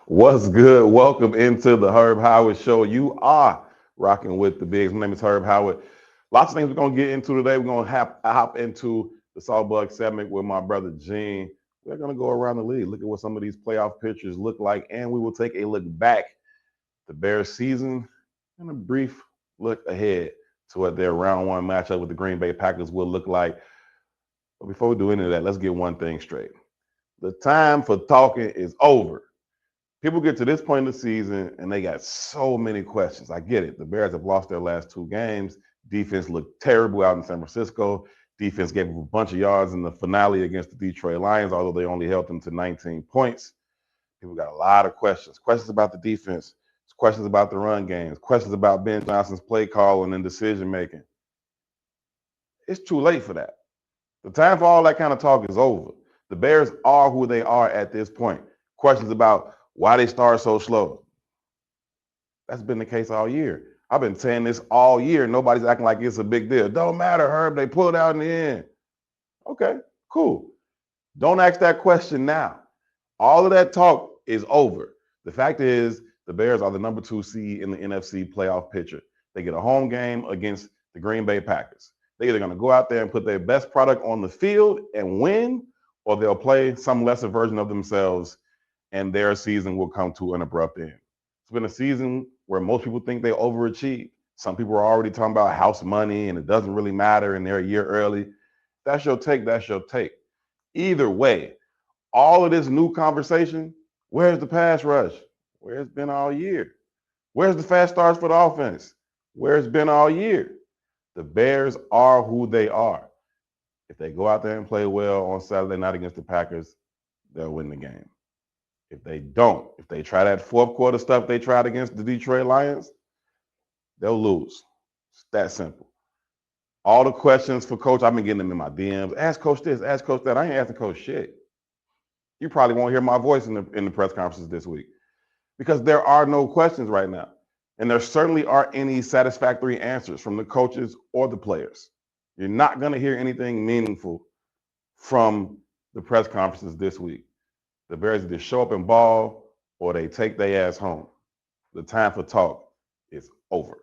What's good? Welcome into the Herb Howard Show. You are rocking with the Bigs. My name is Herb Howard. Lots of things we're going to get into today. We're going to hop into the Saltbug segment with my brother Gene. We're going to go around the league, look at what some of these playoff pictures look like, and we will take a look back at the Bears season and a brief look ahead to what their round one matchup with the Green Bay Packers will look like. But before we do any of that, let's get one thing straight. The time for talking is over. People get to this point in the season and they got so many questions. I get it. The Bears have lost their last two games. Defense looked terrible out in San Francisco. Defense gave them a bunch of yards in the finale against the Detroit Lions, although they only held them to 19 points. People got a lot of questions. Questions about the defense, questions about the run games, questions about Ben Johnson's play calling and decision making. It's too late for that. The time for all that kind of talk is over. The Bears are who they are at this point. Questions about why they start so slow. That's been the case all year. I've been saying this all year. Nobody's acting like it's a big deal. Don't matter, Herb. They pulled out in the end. Okay, cool. Don't ask that question now. All of that talk is over. The fact is, the Bears are the number 2 seed in the NFC playoff picture. They get a home game against the Green Bay Packers. They're either going to go out there and put their best product on the field and win, or they'll play some lesser version of themselves and their season will come to an abrupt end. It's been a season where most people think they overachieved. Some people are already talking about house money and it doesn't really matter and they're a year early. That's your take, that's your take. Either way, all of this new conversation, where's the pass rush? Where it's been all year? Where's the fast starts for the offense? Where it's been all year? The Bears are who they are. If they go out there and play well on Saturday night against the Packers, they'll win the game. If they don't, if they try that fourth quarter stuff they tried against the Detroit Lions, they'll lose. It's that simple. All the questions for Coach, I've been getting them in my DMs. Ask Coach this, ask Coach that. I ain't asking Coach shit. You probably won't hear my voice in the press conferences this week because there are no questions right now. And there certainly aren't any satisfactory answers from the coaches or the players. You're not going to hear anything meaningful from the press conferences this week. The Bears either show up and ball or they take their ass home. The time for talk is over.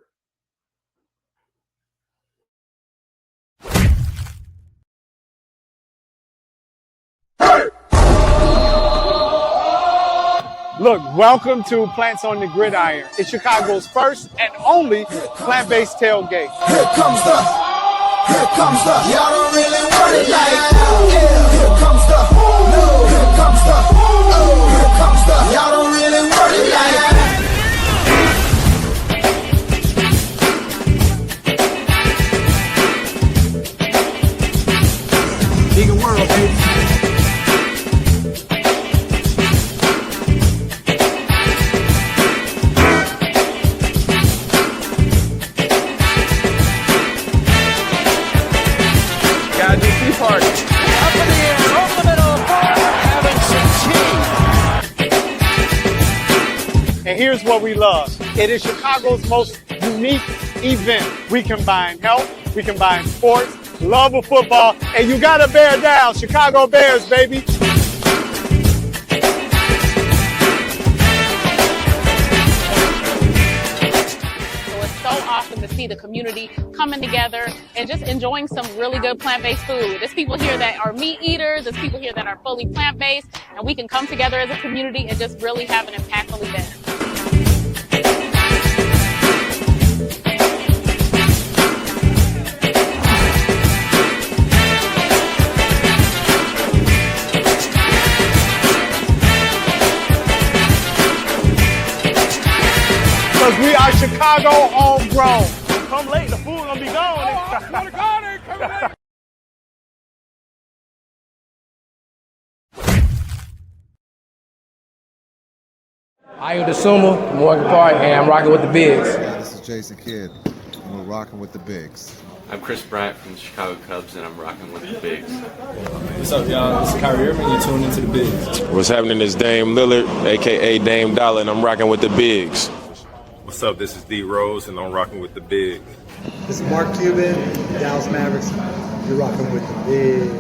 Look, welcome to Plants on the Gridiron. It's Chicago's first and only plant-based tailgate. Here comes the, y'all don't really want it like that. Yeah. Here comes the, no. Here comes the, oh. Here comes the, y'all don't really want it like that. Bigger world, baby. And here's what we love. It is Chicago's most unique event. We combine health, we combine sports, love of football, and you gotta bear down. Chicago Bears, baby. To see the community coming together and just enjoying some really good plant-based food. There's people here that are meat eaters, there's people here that are fully plant-based, and we can come together as a community and just really have an impactful event. Because we are Chicago homegrown. Come late, the food gonna be gone. Ayo DeSuma, Morgan Park, and I'm rocking with the Bigs. This is Jason Kidd, and we're rocking with the Bigs. I'm Chris Bryant from the Chicago Cubs, and I'm rocking with the Bigs. What's up, y'all? This is Kyrie Irving, you're tuned into the Bigs. What's happening is Dame Lillard, a.k.a. Dame Dollar, and I'm rocking with the Bigs. What's up? This is D Rose, and I'm rocking with the Bigs. This is Mark Cuban, Dallas Mavericks. You're rocking with the Bigs.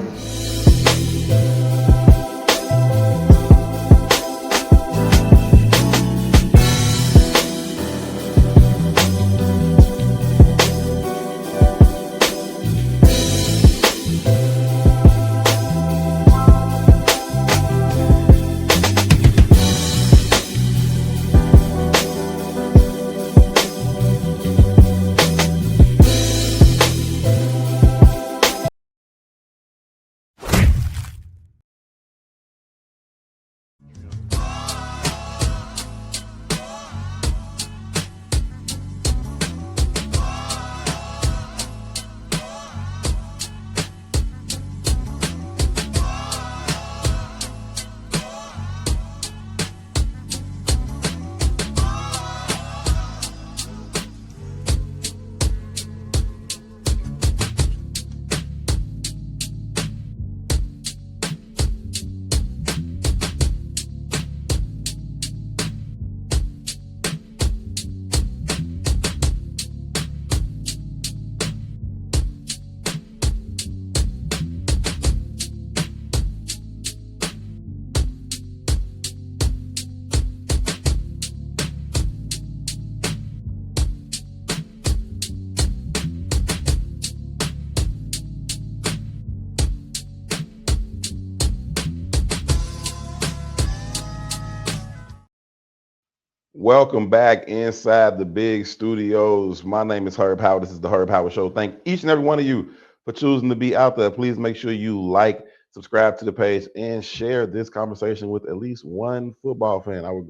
Welcome back inside the big studios. My name is Herb Howard. This is the Herb Howard Show. Thank each and every one of you for choosing to be out there. Please make sure you like, subscribe to the page, and share this conversation with at least one football fan. I would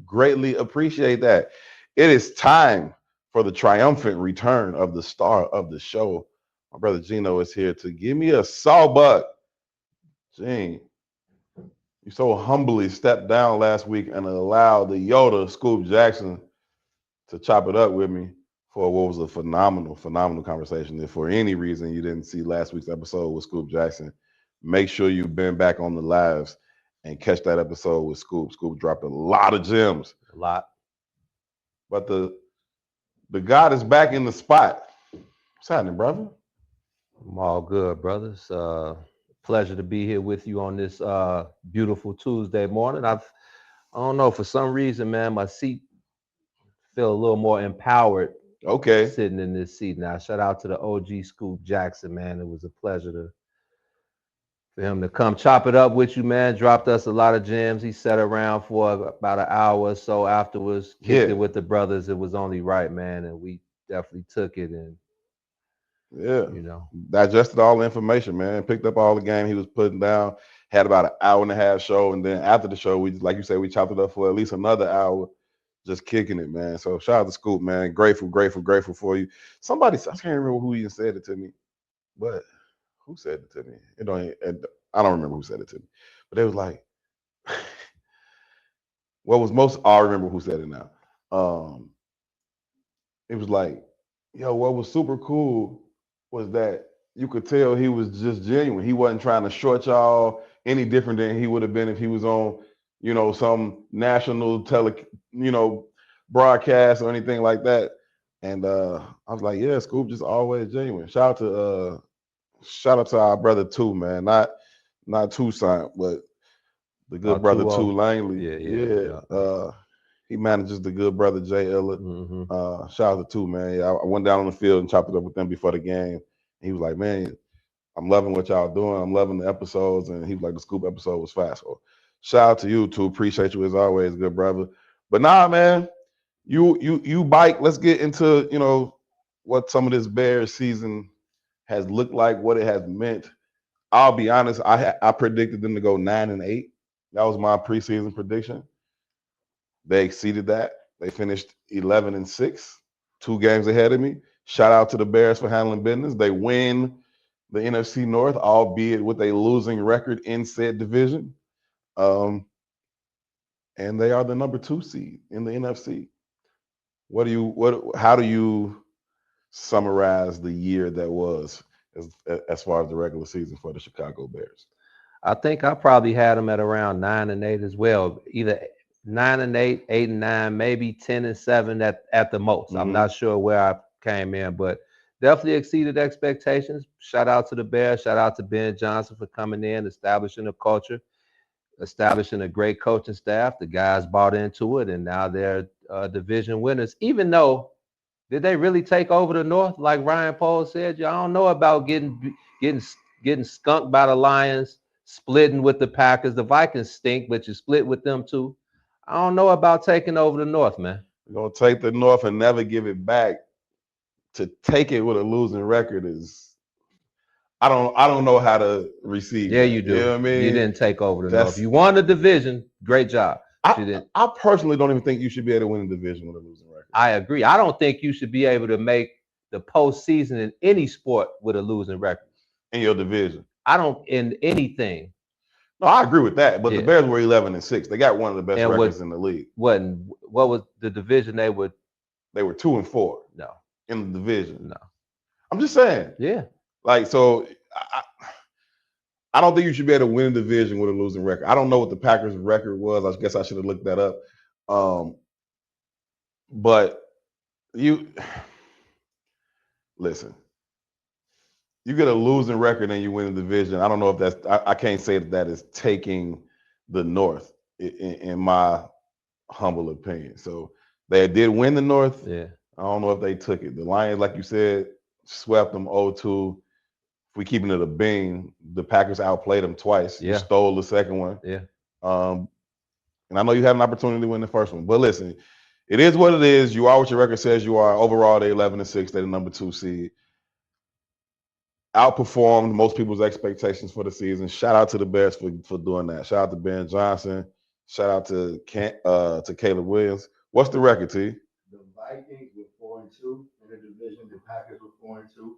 greatly appreciate that. It is time for the triumphant return of the star of the show. My brother Gino is here to give me a sawbuck. Gene, you so humbly stepped down last week and allowed the Yoda, Scoop Jackson, to chop it up with me for what was a phenomenal conversation. If for any reason you didn't see last week's episode with Scoop Jackson, make sure you've been back on the lives and catch that episode with Scoop. Scoop dropped a lot of gems. A lot. But the God is back in the spot. What's happening, brother? I'm all good, brothers. Pleasure to be here with you on this beautiful Tuesday morning. I don't know, for some reason, man, my seat feel a little more empowered. Okay. Sitting in this seat now. Shout out to the OG Scoop Jackson, man. It was a pleasure for him to come chop it up with you, man. Dropped us a lot of gems. He sat around for about an hour or so afterwards, kicked it with the brothers. It was only right, man, and we definitely took it and digested all the information, man. Picked up all the game he was putting down. Had about an hour and a half show, and then after the show, we, like you said, we chopped it up for at least another hour, just kicking it, man. So shout out to Scoop, man. Grateful for you. Somebody, I can't remember who even said it to me, but who said it to me? I don't remember who said it to me, but it was like, I remember who said it now. It was like, yo, what was super cool was that you could tell he was just genuine. He wasn't trying to short y'all any different than he would have been if he was on, some national broadcast or anything like that. And I was like, yeah, Scoop just always genuine. Shout out to our brother too, man. Not Toussaint, but the good brother Too Langley. Yeah. He manages the good brother Jay Ellett. Mm-hmm. Shout out to Two, man. I went down on the field and chopped it up with them before the game. He was like, man, I'm loving what y'all doing. I'm loving the episodes. And he was like, the Scoop episode was fast. So shout out to you, Two. Appreciate you as always, good brother. But nah, man, you bike. Let's get into, what some of this Bears season has looked like, what it has meant. I'll be honest, I predicted them to go 9-8. That was my preseason prediction. They exceeded that. They finished 11-6, 2 games ahead of me. Shout out to the Bears for handling business. They win the NFC North, albeit with a losing record in said division. And they are the number 2 seed in the NFC. How do you summarize the year that was as far as the regular season for the Chicago Bears? I think I probably had them at around 9-8 as well. Either 9-8, 8-9, maybe 10-7 at the most. Mm-hmm. I'm not sure where I came in, but definitely exceeded expectations. Shout out to the Bears. Shout out to Ben Johnson for coming in, establishing a culture, establishing a great coaching staff. The guys bought into it, and now they're division winners. Even though, did they really take over the North like Ryan Pohl said? I don't know about getting skunked by the Lions, splitting with the Packers. The Vikings stink, but you split with them too. I don't know about taking over the North, man. We're going to take the North and never give it back. To take it with a losing record is, I don't know how to receive. Yeah, you do. You know what I mean? You didn't take over the North. You won the division. Great job. I personally don't even think you should be able to win a division with a losing record. I agree. I don't think you should be able to make the postseason in any sport with a losing record. In your division. I don't, in anything. No, I agree with that. But the Bears were 11-6. They got one of the best records in the league. What was the division they were? They were 2-4. No. In the division. No. I'm just saying. Yeah. Like, so I don't think you should be able to win a division with a losing record. I don't know what the Packers' record was. I guess I should have looked that up. But listen. You get a losing record and you win a division. I don't know if that's. I can't say that is taking the North, in my humble opinion. So they did win the North. Yeah. I don't know if they took it. The Lions, like you said, swept them 0-2. If we keeping it a bean, the Packers outplayed them twice. Yeah. Stole the second one. Yeah. And I know you had an opportunity to win the first one. But listen, it is what it is. You are what your record says you are. Overall, they're 11-6. They're the number 2 seed. Outperformed most people's expectations for the season. Shout out to the Bears for doing that. Shout out to Ben Johnson. Shout out to Caleb Williams. What's the record, T? The Vikings were 4-2 in the division. The Packers were 4-2.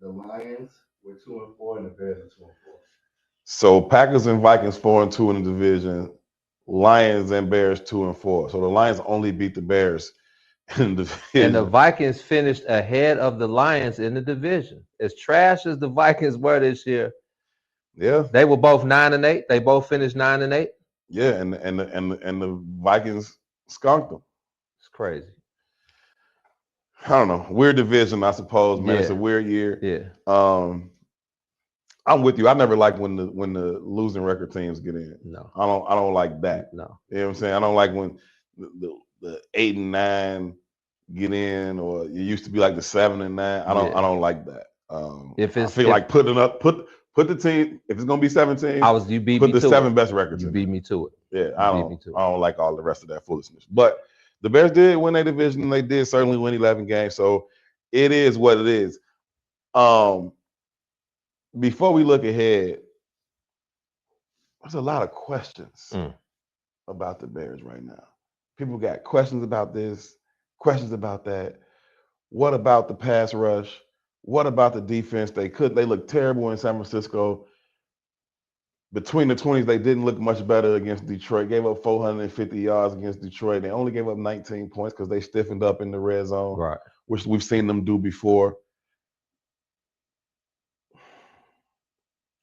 The Lions were 2-4, and the Bears are 2-4. So Packers and Vikings 4-2 in the division. Lions and Bears 2-4. So the Lions only beat the Bears in the division. And the Vikings finished ahead of the Lions in the division. As trash as the Vikings were this year, yeah, they were both 9-8. They both finished 9-8. Yeah, and the Vikings skunked them. It's crazy. I don't know. Weird division, I suppose, man. Yeah. It's a weird year. Yeah. I'm with you. I never like when the losing record teams get in. No. I don't like that. No. You know what I'm saying? I don't like when the 8 and 9 get in, or it used to be like the 7 and 9. I don't like that. I feel like put the team, if it's gonna be 17, you beat put me the to 7 it. best records. You beat me to it. Yeah, I don't like all the rest of that foolishness. But the Bears did win their division, and they did certainly win 11 games. So it is what it is. Before we look ahead, there's a lot of questions about the Bears right now. People got questions about this, questions about that. What about the pass rush? What about the defense? They look terrible in San Francisco. Between the 20s, they didn't look much better against Detroit. Gave up 450 yards against Detroit. They only gave up 19 points because they stiffened up in the red zone, Right. which we've seen them do before.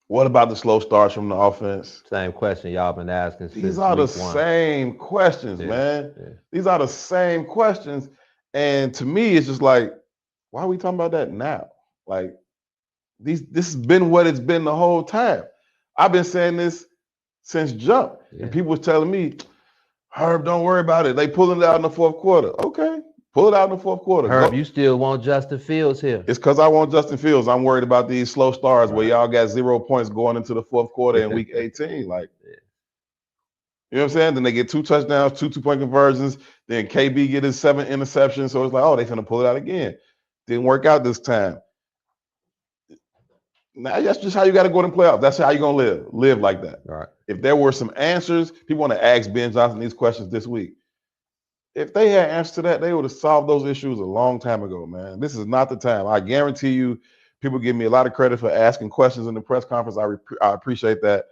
What about the slow starts from the offense? Same question y'all been asking. These are the same questions, man. Yeah. These are the same questions. And to me, it's just like, why are we talking about that now? Like, this has been what it's been the whole time. I've been saying this since jump. Yeah. And people was telling me, Herb, don't worry about it. They pulling it out in the fourth quarter. Okay, pull it out in the fourth quarter. Herb, you still want Justin Fields here. It's because I want Justin Fields. I'm worried about these slow starts where y'all got 0 points going into the fourth quarter in week 18. Like, you know what I'm saying? Then they get 2 touchdowns, 2 2-point conversions. Then KB get his 7 interceptions. So it's like, oh, they finna pull it out again. Didn't work out this time. Now that's just how you got to go to the playoffs. That's how you're gonna live like that. Right. If there were some answers, people want to ask Ben Johnson these questions this week. If they had answers to that, they would have solved those issues a long time ago, man. This is not the time. I guarantee you, people give me a lot of credit for asking questions in the press conference. I appreciate that.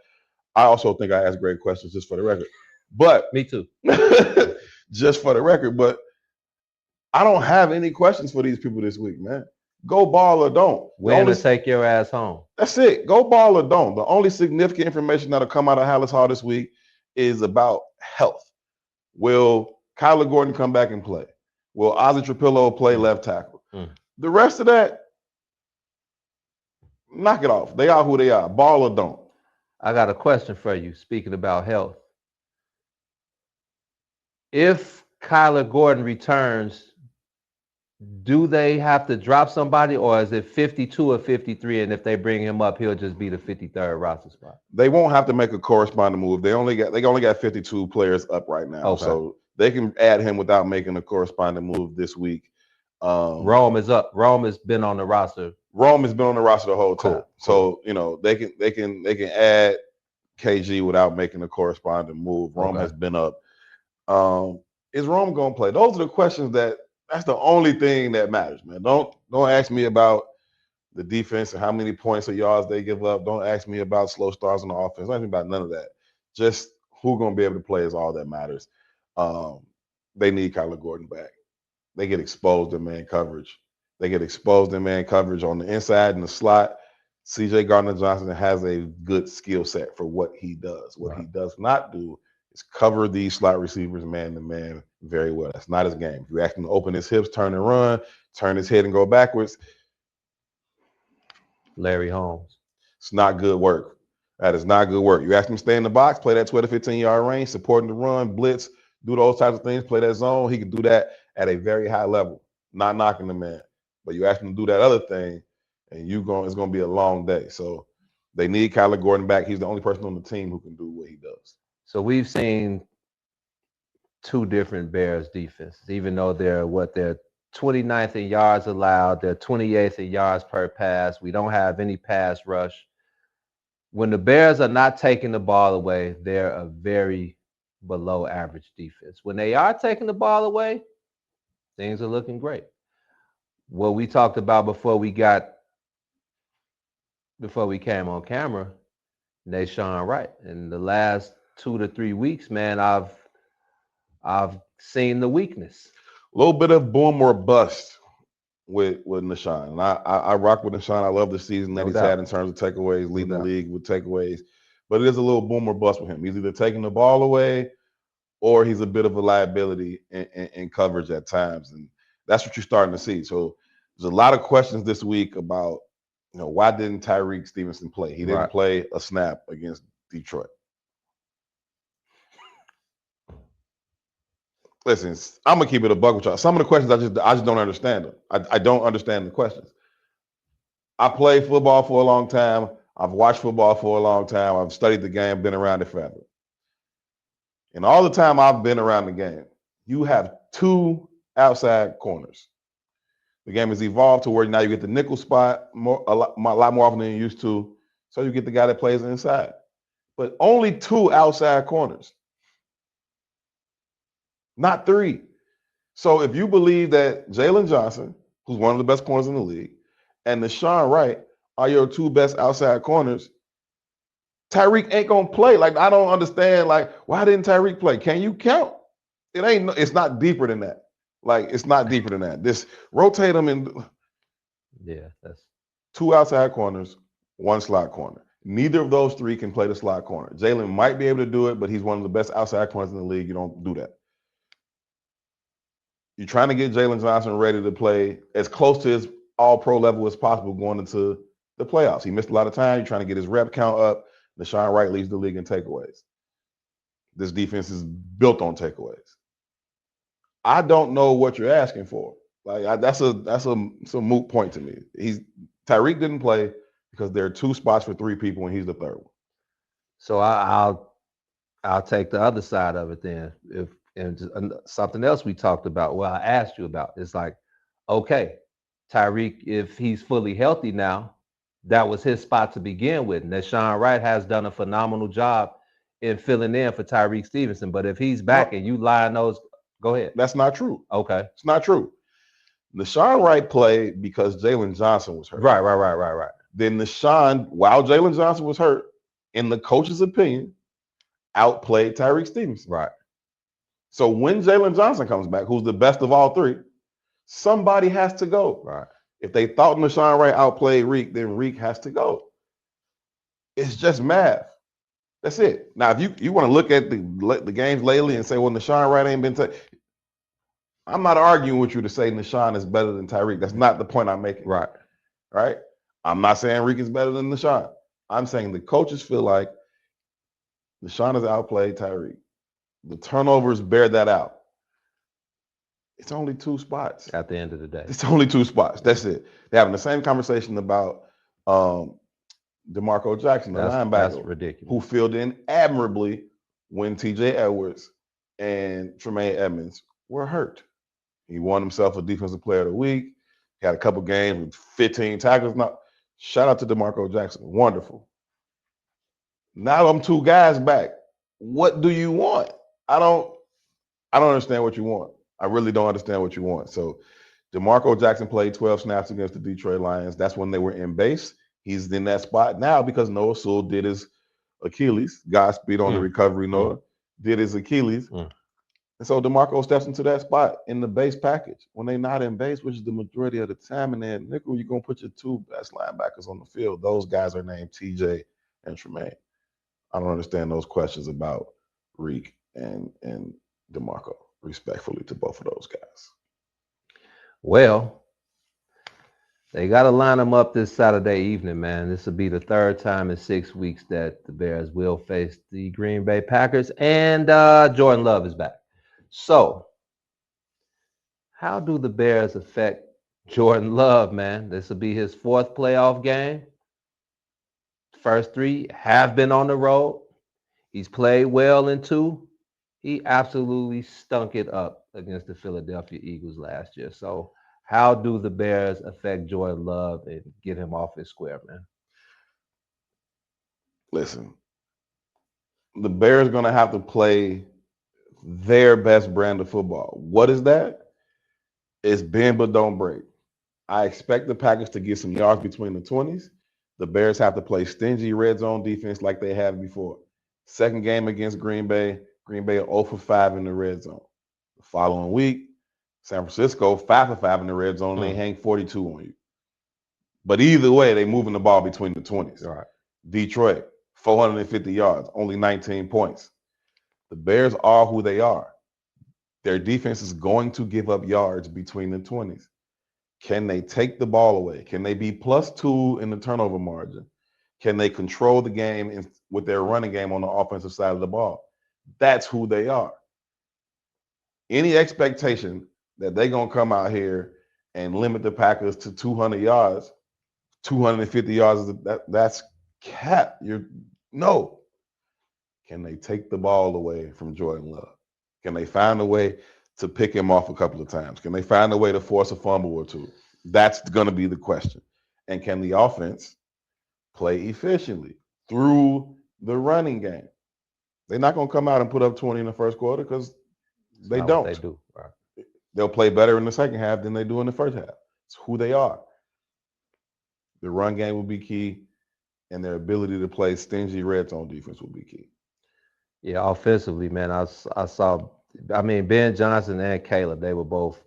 I also think I asked great questions, just for the record. But me too. Just for the record. But I don't have any questions for these people this week, man. Go ball or don't. Win or take your ass home. That's it. Go ball or don't. The only significant information that'll come out of Hallis Hall this week is about health. Will Kyler Gordon come back and play? Will Ozzie Trapillo play left tackle? The rest of that, knock it off. They are who they are. Ball or don't. I got a question for you, speaking about health. If Kyler Gordon returns, do they have to drop somebody, or is it 52 or 53? And if they bring him up, he'll just be the 53rd roster spot. They won't have to make a corresponding move. They only got 52 players up right now, Okay. So they can add him without making a corresponding move this week. Rome is up. Rome has been on the roster. Rome has been on the roster the whole time. Cool. So they can add KG without making a corresponding move. Rome has been up. Is Rome gonna play? Those are the questions that's the only thing that matters, man. Don't ask me about the defense and how many points or yards they give up. Don't ask me about slow starts on the offense. Don't ask me about none of that. Just who's gonna be able to play is all that matters. They need Kyler Gordon back. They get exposed in man coverage. They get exposed in man coverage on the inside in the slot. CJ Gardner-Johnson has a good skill set for what he does. What he does not do is cover these slot receivers man to man very well. That's not his game. If you ask him to open his hips, turn and run, turn his head and go backwards, Larry Holmes. It's not good work. That is not good work. You ask him to stay in the box, play that 12 to 15-yard range, supporting the run, blitz, do those types of things, play that zone. He can do that at a very high level, not knocking the man. But you ask him to do that other thing, and it's going to be a long day. So they need Kyler Gordon back. He's the only person on the team who can do what he does. So we've seen two different Bears defenses, even though they're 29th in yards allowed, they're 28th in yards per pass. We don't have any pass rush. When the Bears are not taking the ball away, they're a very below average defense. When they are taking the ball away, things are looking great. What we talked about before we came on camera, Nashawn Wright. In the last 2 to 3 weeks, man, I've seen the weakness. A little bit of boom or bust with Nashawn. And I rock with Nashawn. I love the season that he's had in terms of takeaways, leading the league with takeaways. But it is a little boom or bust with him. He's either taking the ball away or he's a bit of a liability in coverage at times. And that's what you're starting to see. So there's a lot of questions this week about, why didn't Tyrique Stevenson play? He didn't play a snap against Detroit. Listen, I'm gonna keep it a buck with y'all. Some of the questions I just don't understand them. I don't understand the questions. I played football for a long time. I've watched football for a long time. I've studied the game, been around it forever. And all the time I've been around the game, you have two outside corners. The game has evolved to where now you get the nickel spot a lot more often than you used to. So you get the guy that plays inside. But only two outside corners. Not three. So if you believe that Jalen Johnson, who's one of the best corners in the league, and Nashawn Wright are your two best outside corners, Tyrique ain't gonna play. Like, I don't understand. Like, why didn't Tyrique play? Can you count? It's not deeper than that. Like, it's not deeper than that. This rotate them in. Yeah, that's two outside corners, one slot corner. Neither of those three can play the slot corner. Jalen might be able to do it, but he's one of the best outside corners in the league. You don't do that. You're trying to get Jalen Johnson ready to play as close to his all-pro level as possible going into the playoffs. He missed a lot of time. You're trying to get his rep count up. Nashawn Wright leads the league in takeaways. This defense is built on takeaways. I don't know what you're asking for. Like, that's a moot point to me. Tyrique didn't play because there are two spots for three people and he's the third one. So I'll take the other side of it then. And something else we talked about, I asked you about, it's like, okay, Tyrique, if he's fully healthy now, that was his spot to begin with. Nashawn Wright has done a phenomenal job in filling in for Tyrique Stevenson. But if he's back and you line those, go ahead. That's not true. Okay. It's not true. Nashawn Wright played because Jalen Johnson was hurt. Right. Then Nashawn, while Jalen Johnson was hurt, in the coach's opinion, outplayed Tyrique Stevenson. Right. So when Jalen Johnson comes back, who's the best of all three, somebody has to go. Right. If they thought Nashawn Wright outplayed Reek, then Reek has to go. It's just math. That's it. Now, if you want to look at the games lately and say, well, Nashawn Wright ain't been I'm not arguing with you to say Nashawn is better than Tyrique. That's not the point I'm making. Right. I'm not saying Reek is better than Nashawn. I'm saying the coaches feel like Nashawn has outplayed Tyrique. The turnovers bear that out. It's only two spots. At the end of the day. It's only two spots. That's it. They're having the same conversation about DeMarco Jackson, the linebacker. That's ridiculous. Who filled in admirably when TJ Edwards and Tremaine Edmonds were hurt. He won himself a Defensive Player of the Week. He had a couple games with 15 tackles. Now, shout out to DeMarco Jackson. Wonderful. Now I'm two guys back. What do you want? I don't understand what you want. I really don't understand what you want. So DeMarco Jackson played 12 snaps against the Detroit Lions. That's when they were in base. He's in that spot now because Noah Sewell did his Achilles. Godspeed on the recovery, Noah. Did his Achilles. And so DeMarco steps into that spot in the base package. When they're not in base, which is the majority of the time, and then nickel, you're going to put your two best linebackers on the field. Those guys are named TJ and Tremaine. I don't understand those questions about Reek and DeMarco, respectfully to both of those guys. Well, they got to line them up this Saturday evening, man. This will be the third time in 6 weeks that the Bears will face the Green Bay Packers, and Jordan Love is back. So, how do the Bears affect Jordan Love, man? This will be his fourth playoff game. First three have been on the road. He's played well in two. He absolutely stunk it up against the Philadelphia Eagles last year. So how do the Bears affect Jordan Love and get him off his square, man? Listen, the Bears going to have to play their best brand of football. What is that? It's bend but don't break. I expect the Packers to get some yards between the 20s. The Bears have to play stingy red zone defense like they have before. Second game against Green Bay 0 for 5 in the red zone. The following week, San Francisco 5 for 5 in the red zone, and they hang 42 on you. But either way, they moving the ball between the 20s. All right. Detroit, 450 yards, only 19 points. The Bears are who they are. Their defense is going to give up yards between the 20s. Can they take the ball away? Can they be +2 in the turnover margin? Can they control the game with their running game on the offensive side of the ball? That's who they are. Any expectation that they're going to come out here and limit the Packers to 200 yards, 250 yards, that's cap. No. Can they take the ball away from Jordan Love? Can they find a way to pick him off a couple of times? Can they find a way to force a fumble or two? That's going to be the question. And can the offense play efficiently through the running game? They're not going to come out and put up 20 in the first quarter because they don't. They do. Right. They'll play better in the second half than they do in the first half. It's who they are. The run game will be key, and their ability to play stingy red zone defense will be key. Yeah, offensively, man, I saw, Ben Johnson and Caleb, they were both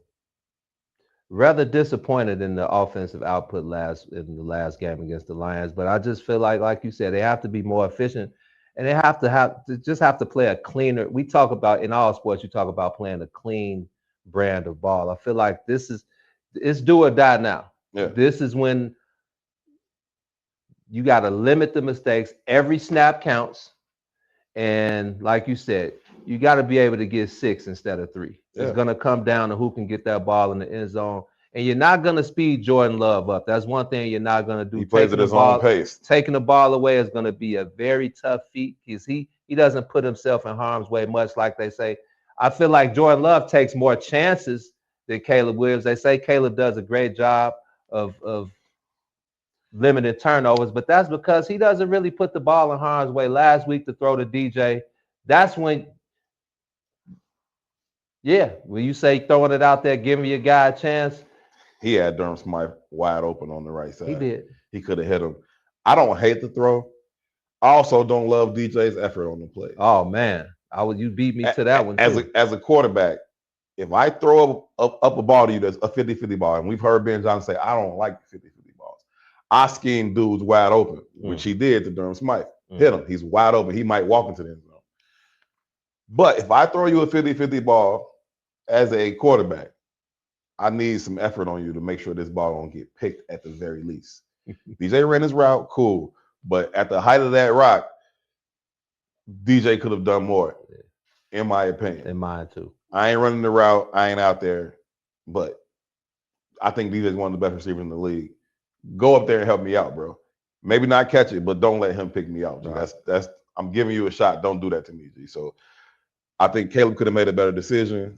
rather disappointed in the offensive output in the last game against the Lions. But I just feel like you said, they have to be more efficient, and they have to play a cleaner. We talk about, in all sports, you talk about playing a clean brand of ball. I feel like it's do or die now. Yeah. This is when you got to limit the mistakes. Every snap counts. And like you said, you got to be able to get 6 instead of 3. Yeah. It's going to come down to who can get that ball in the end zone. And you're not going to speed Jordan Love up. That's one thing you're not going to do. He plays at his own pace. Taking the ball away is going to be a very tough feat because he doesn't put himself in harm's way much, like they say. I feel like Jordan Love takes more chances than Caleb Williams. They say Caleb does a great job of limited turnovers, but that's because he doesn't really put the ball in harm's way. Last week to throw to DJ, that's when you say throwing it out there, giving your guy a chance. He had Durham Smythe wide open on the right side. He did. He could have hit him. I don't hate the throw. I also don't love DJ's effort on the play. Oh man, you beat me to that one too. As a quarterback, if I throw up a ball to you that's a 50-50 ball, and we've heard Ben Johnson say, I don't like 50-50 balls. I scheme dudes wide open, which he did to Durham Smythe. Hit him. He's wide open. He might walk into the end zone. But if I throw you a 50-50 ball as a quarterback, I need some effort on you to make sure this ball don't get picked at the very least. DJ ran his route, cool. But at the height of that rock, DJ could have done more, in my opinion. In mine too. I ain't running the route. I ain't out there. But I think DJ is one of the best receivers in the league. Go up there and help me out, bro. Maybe not catch it, but don't let him pick me out. Right. That's I'm giving you a shot. Don't do that to me, G. So I think Caleb could have made a better decision.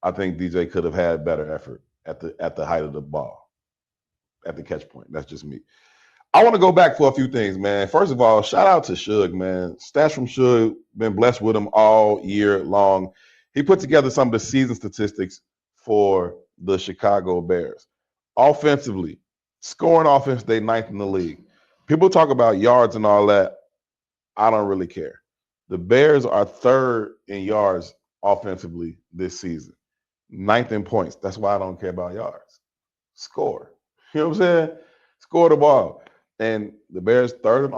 I think DJ could have had better effort at the height of the ball, at the catch point. That's just me. I want to go back for a few things, man. First of all, shout out to Suge, man. Stats from Suge, been blessed with him all year long. He put together some of the season statistics for the Chicago Bears. Offensively, scoring offense, they 9th in the league. People talk about yards and all that. I don't really care. The Bears are 3rd in yards offensively this season. 9th in points. That's why I don't care about yards. Score. You know what I'm saying? Score the ball. And the Bears third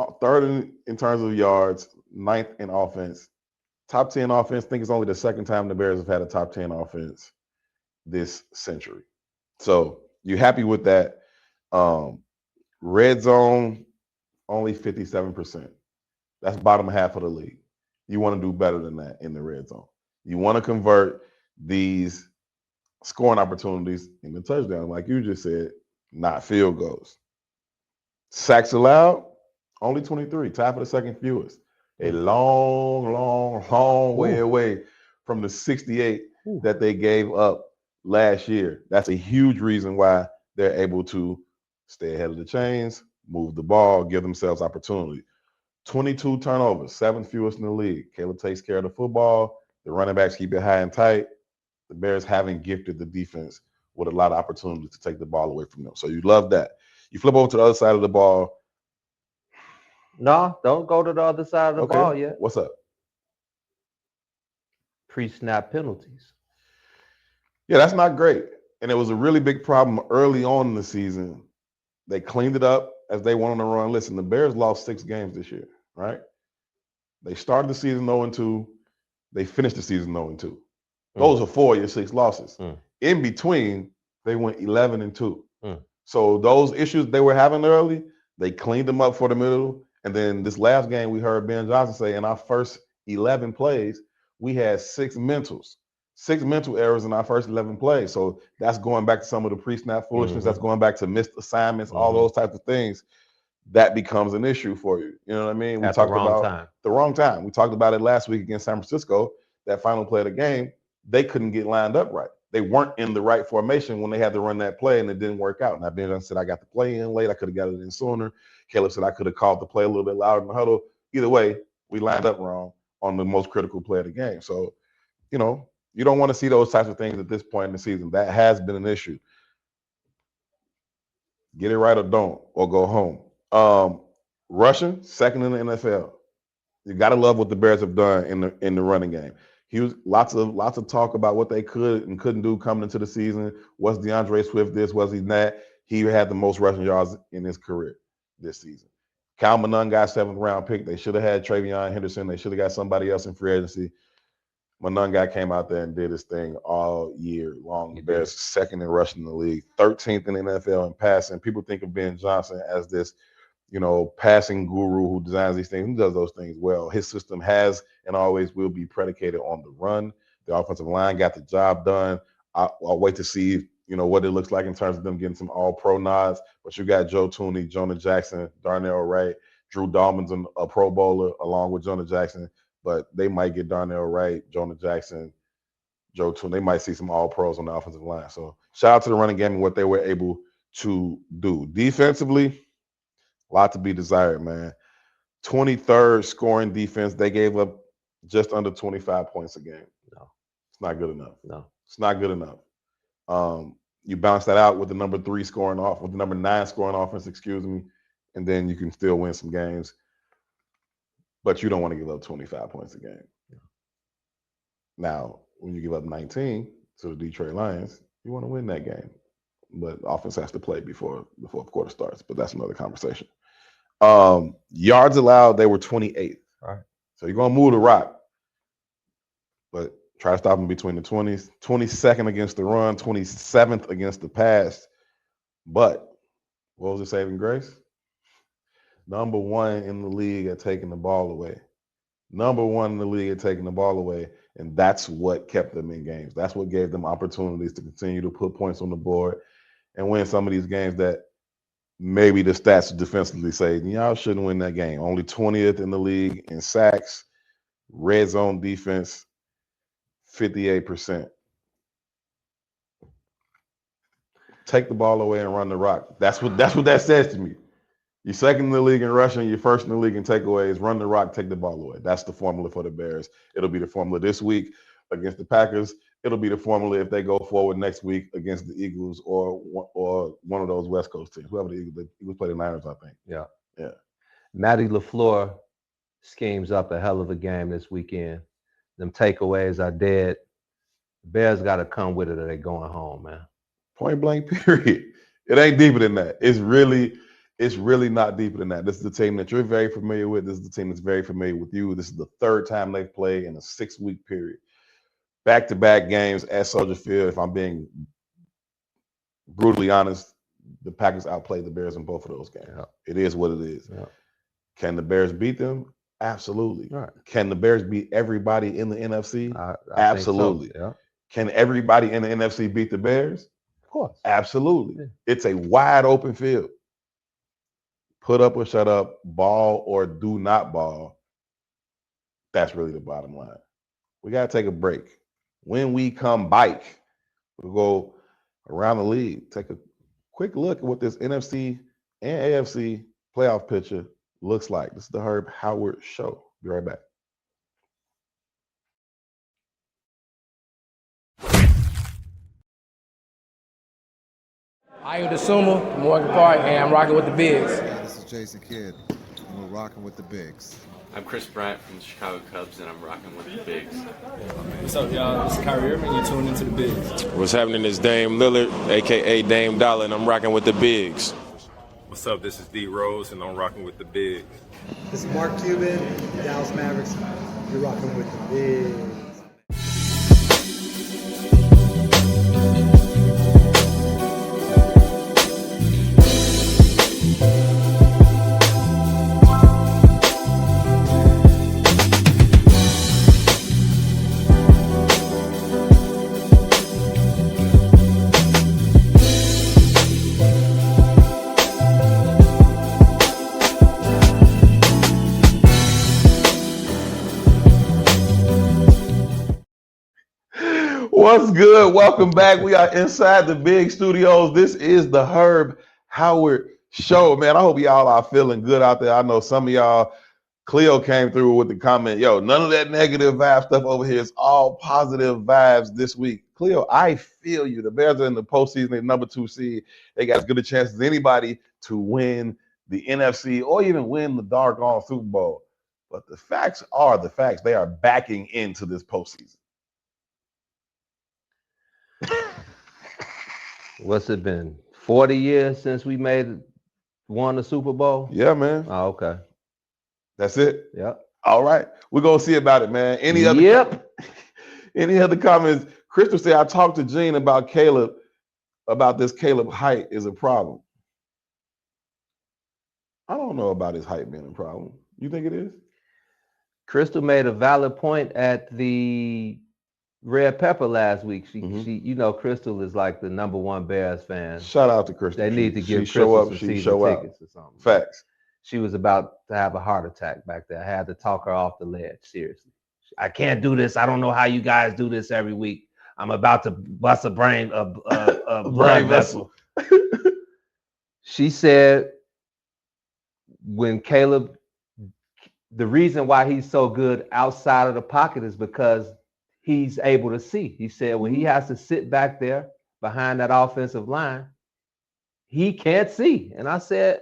in terms of yards, 9th in offense. Top 10 offense. I think it's only the second time the Bears have had a top 10 offense this century. So you happy with that? Red zone, only 57%. That's bottom half of the league. You want to do better than that in the red zone. You want to convert these scoring opportunities into touchdowns, like you just said, not field goals. Sacks allowed, only 23, tied for the second fewest. A long way away from the 68 that they gave up last year. That's a huge reason why they're able to stay ahead of the chains, move the ball, give themselves opportunity. 22 turnovers, 7th fewest in the league. Caleb takes care of the football. The running backs keep it high and tight. The Bears haven't gifted the defense with a lot of opportunities to take the ball away from them. So you love that. You flip over to the other side of the ball. No, don't go to the other side of the ball yet. What's up? Pre-snap penalties. Yeah, that's not great. And it was a really big problem early on in the season. They cleaned it up as they went on the run. Listen, the Bears lost 6 games this year, right? They started the season 0-2. They finished the season 0-2. Those are 4 of your 6 losses. In between, they went 11-2. So those issues they were having early, they cleaned them up for the middle. And then this last game, we heard Ben Johnson say, in our first 11 plays, we had 6 mental errors in our first 11 plays. So that's going back to some of the pre-snap foolishness. That's going back to missed assignments, all those types of things. That becomes an issue for you. You know what I mean? We talked about the wrong time. We talked about it last week against San Francisco. That final play of the game, they couldn't get lined up right. They weren't in the right formation when they had to run that play, and it didn't work out. Now, Ben Johnson said, I got the play in late. I could have got it in sooner. Caleb said, I could have called the play a little bit louder in the huddle. Either way, we lined up wrong on the most critical play of the game. So, you know, you don't want to see those types of things at this point in the season. That has been an issue. Get it right or don't, or go home. Rushing, second in the NFL. You got to love what the Bears have done in the running game. Lots of talk about what they could and couldn't do coming into the season. Was DeAndre Swift this? Was he that? He had the most rushing yards in his career this season. Cal Manung got 7th round pick. They should have had Travion Henderson. They should have got somebody else in free agency. Manung guy came out there and did his thing all year long. The Bears second in rushing in the league, 13th in the NFL in passing. People think of Ben Johnson as this, you know, passing guru who designs these things. Who does those things well? His system has and always will be predicated on the run. The offensive line got the job done. I'll wait to see, you know, what it looks like in terms of them getting some all-pro nods. But you got Joe Thuney, Jonah Jackson, Darnell Wright, Drew Dahlman's a Pro Bowler along with Jonah Jackson. But they might get Darnell Wright, Jonah Jackson, Joe Thuney. They might see some all-pros on the offensive line. So shout out to the running game and what they were able to do. Defensively, a lot to be desired, man. 23rd scoring defense. They gave up just under 25 points a game. No. It's not good enough. No. It's not good enough. You bounce that out with the number 9 scoring offense, and then you can still win some games. But you don't want to give up 25 points a game. No. Now, when you give up 19 to the Detroit Lions, you want to win that game. But offense has to play before the fourth quarter starts. But that's another conversation. Yards allowed, they were 28th. All right. So you're going to move the rock. But try to stop them between the 20s. 22nd against the run, 27th against the pass. But what was the saving grace? Number 1 in the league at taking the ball away. Number 1 in the league at taking the ball away. And that's what kept them in games. That's what gave them opportunities to continue to put points on the board and win some of these games that maybe the stats defensively say, y'all shouldn't win that game. Only 20th in the league in sacks, red zone defense, 58%. Take the ball away and run the rock. That's what that says to me. You're second in the league in rushing, you're first in the league in takeaways. Run the rock, take the ball away. That's the formula for the Bears. It'll be the formula this week against the Packers. It'll be the formula if they go forward next week against the Eagles or one of those West Coast teams. Whoever the Eagles play the Niners, I think. Yeah. Matty LaFleur schemes up a hell of a game this weekend. Them takeaways are dead. The Bears got to come with it or they're going home, man. Point blank, period. It ain't deeper than that. It's really not deeper than that. This is the team that you're very familiar with. This is the team that's very familiar with you. This is the 3rd time they've played in a 6-week period. Back-to-back games at Soldier Field. If I'm being brutally honest, the Packers outplayed the Bears in both of those games. Yeah. It is what it is. Yeah. Can the Bears beat them? Absolutely. Right. Can the Bears beat everybody in the NFC? I Absolutely. think so. Yeah. Can everybody in the NFC beat the Bears? Of course. Absolutely. Yeah. It's a wide open field. Put up or shut up, ball or do not ball. That's really the bottom line. We got to take a break. When we come back, we'll go around the league, take a quick look at what this NFC and AFC playoff picture looks like. This is the Herb Howard Show. Be right back. Ayo DeSuma, Morgan Park, and I'm rocking with the Bigs. This is Jason Kidd, and we're rocking with the Bigs. I'm Chris Bryant from the Chicago Cubs, and I'm rocking with the Bigs. What's up, y'all? This is Kyrie Irving. You're tuned into the Bigs. What's happening is Dame Lillard, a.k.a. Dame Dollar, and I'm rocking with the Bigs. What's up? This is D Rose, and I'm rocking with the Bigs. This is Mark Cuban, Dallas Mavericks. You're rocking with the Bigs. What's good? Welcome back. We are inside the big studios. This is the Herb Howard Show, man. I hope y'all are feeling good out there. I know some of y'all, Cleo came through with the comment, yo, none of that negative vibe stuff over here. It's all positive vibes this week. Cleo, I feel you. The Bears are in the postseason, they're number 2 seed. They got as good a chance as anybody to win the NFC or even win the doggone Super Bowl. But the facts are the facts. They are backing into this postseason. What's it been? 40 years since we won the Super Bowl? Yeah, man. Oh, okay. That's it? Yep. All right. We're going to see about it, man. Any other comments? Crystal said, I talked to Gene about this Caleb height is a problem. I don't know about his height being a problem. You think it is? Crystal made a valid point at the Red Pepper last week. She, Crystal is like the #1 Bears fan. Shout out to Crystal. They need to give Crystal show up, some season tickets or something. Facts. She was about to have a heart attack back there. I had to talk her off the ledge. Seriously, I can't do this. I don't know how you guys do this every week. I'm about to bust a brain, a blood vessel. She said, when Caleb, the reason why he's so good outside of the pocket is because he's able to see. He said when he has to sit back there behind that offensive line, he can't see. And I said,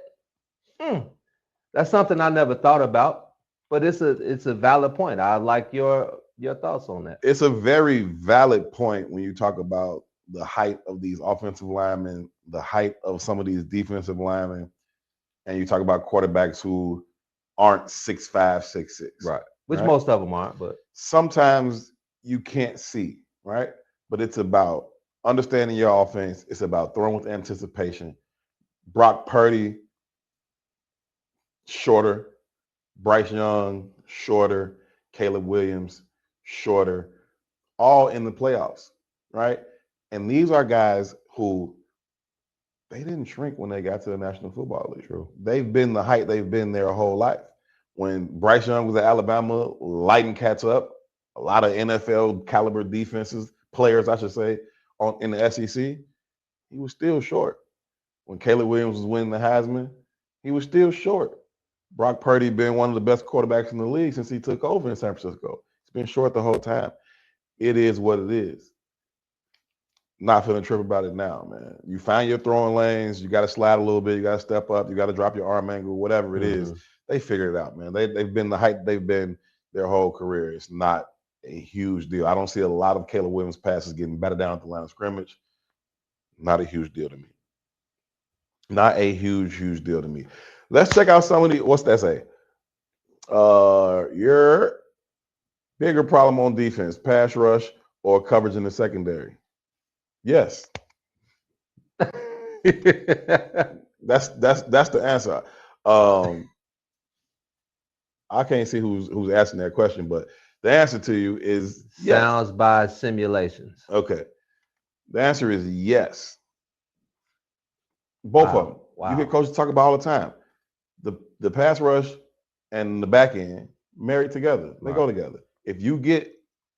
that's something I never thought about, but it's a valid point. I like your thoughts on that. It's a very valid point when you talk about the height of these offensive linemen, the height of some of these defensive linemen, and you talk about quarterbacks who aren't 6'5", 6'6". Right. Which most of them aren't, but sometimes you can't see, right? But it's about understanding your offense. It's about throwing with anticipation. Brock Purdy, shorter. Bryce Young, shorter. Caleb Williams, shorter. All in the playoffs, right? And these are guys who they didn't shrink when they got to the National Football League. True. They've been the height they've been their whole life. When Bryce Young was at Alabama, lighting cats up, a lot of NFL caliber players, I should say, in the SEC, he was still short. When Caleb Williams was winning the Heisman, he was still short. Brock Purdy been one of the best quarterbacks in the league since he took over in San Francisco. He's been short the whole time. It is what it is. Not feeling trip about it now, man. You find your throwing lanes, you got to slide a little bit, you got to step up, you got to drop your arm angle, whatever it is. They figured it out, man. They've been the height they've been their whole career. It's not a huge deal. I don't see a lot of Caleb Williams passes getting batted down at the line of scrimmage. Not a huge deal to me. Not a huge deal to me. Let's check out some of the, what's that say? Your bigger problem on defense, pass rush or coverage in the secondary? Yes. That's the answer. I can't see who's asking that question, but the answer to you is yes. Sounds by simulations. Okay. The answer is yes. Both of them. Wow. You hear coaches talk about all the time. The pass rush and the back end married together. They go together. If you get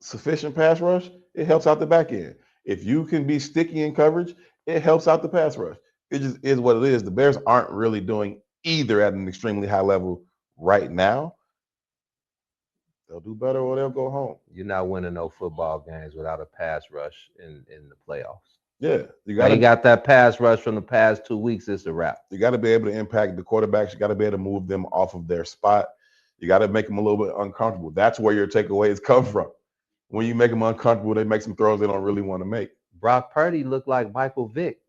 sufficient pass rush, it helps out the back end. If you can be sticky in coverage, it helps out the pass rush. It just is what it is. The Bears aren't really doing either at an extremely high level right now. They'll do better or they'll go home. You're not winning no football games without a pass rush in the playoffs. Yeah, you got that pass rush from the past 2 weeks. It's a wrap. You got to be able to impact the quarterbacks. You got to be able to move them off of their spot. You got to make them a little bit uncomfortable. That's where your takeaways come from. When you make them uncomfortable, they make some throws they don't really want to make. Brock Purdy looked like Michael Vick.